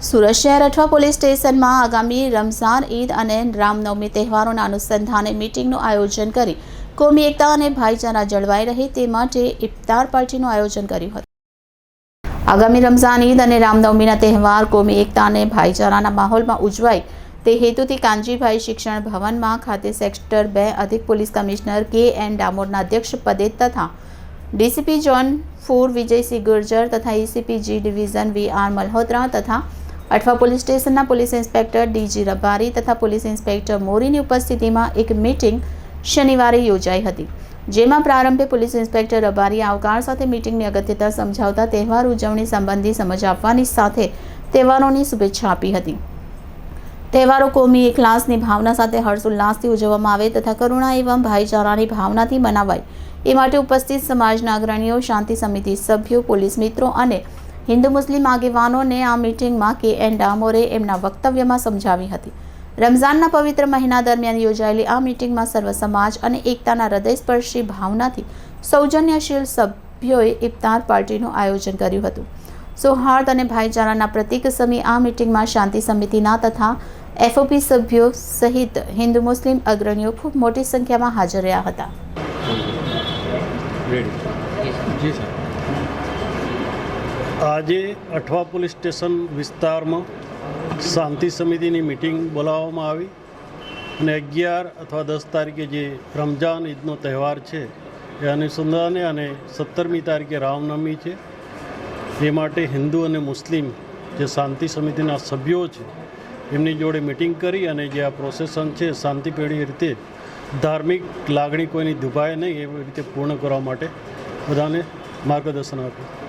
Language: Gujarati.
સુરત શહેર અઠવા પોલીસ સ્ટેશનમાં આગામી રમઝાન ઈદ અને રામનવમી તહેવારોના અનુસંધાને મીટિંગનું આયોજન કરી કોમી એકતા અને ભાઈચારા જળવાઈ રહે તે માટે ઇફ્તાર પાર્ટીનું આયોજન કર્યું હતું। આગામી રમઝાન ઈદ અને રામનવમીના તહેવાર કોમી એકતા અને ભાઈચારાના માહોલમાં ઉજવાય તે હેતુથી કાનજીભાઈ શિક્ષણ ભવનમાં ખાતે સેક્ટર 2 અધિક પોલીસ કમિશનર કે.એન. ડામોરના અધ્યક્ષપદે તથા ડીસીપી ઝોન 4 વિજયસિંહ ગુર્જર તથા ACP G division V R. Malhotra તથા અઠવા પોલીસ સ્ટેશનના પોલીસ ઇન્સ્પેક્ટર ડી.જી. રબારી તથા પોલીસ ઇન્સ્પેક્ટર મોરીની ઉપસ્થિતિમાં એક મીટિંગ શનિવારે યોજાઈ હતી, જેમાં પ્રારંભે પોલીસ ઇન્સ્પેક્ટર રબારીએ આવકાર સાથે મીટિંગની અગત્યતા સમજાવતા તહેવાર ઉજવણી સંબંધી સમજ આપવાની સાથે તહેવારોની શુભેચ્છા આપી હતી। તહેવારો કોમી એકલાસની ભાવના સાથે હર્ષોલ્લાસથી ઉજવવામાં આવે તથા કરુણા એવં ભાઈચારાની ભાવનાથી મનાવાય એ માટે ઉપસ્થિત સમાજના અગ્રણીઓ, શાંતિ સમિતિ સભ્યો, પોલીસ મિત્રો અને હિન્દુ મુસ્લિમ આગેવાનોને આ મીટિંગમાં કે.એન. ડામોરે એમના વક્તવ્યમાં સમજાવી હતી। રમઝાનના પવિત્ર મહિના દરમિયાન યોજાયેલી આ મીટિંગમાં સર્વ સમાજ અને એકતાના હૃદયસ્પર્શી ભાવનાથી સૌજન્યશીલ સભ્યોએ ઇફ્તાર પાર્ટીનું આયોજન કર્યું હતું। સૌહાર્દ અને ભાઈચારાના પ્રતીક સમી આ મીટિંગમાં શાંતિ સમિતિના તથા એફઓપી સભ્યો સહિત હિન્દુ મુસ્લિમ અગ્રણીઓ ખૂબ મોટી સંખ્યામાં હાજર રહ્યા હતા। આજે અઠવા પોલીસ સ્ટેશન વિસ્તારમાં શાંતિ સમિતિની મિટિંગ બોલાવવામાં આવી અને 11 અથવા 10 તારીખે જે રમઝાન ઈદનો તહેવાર છે એ અનુસંધાને અને 17મી તારીખે રામનવમી છે, એ માટે હિન્દુ અને મુસ્લિમ જે શાંતિ સમિતિના સભ્યો છે એમની જોડે મિટિંગ કરી અને જે આ પ્રોસેસન છે શાંતિપૂર્ણ રીતે ધાર્મિક લાગણી કોઈની દુભાય નહીં એવી રીતે પૂર્ણ કરવા માટે બધાને માર્ગદર્શન આપ્યું।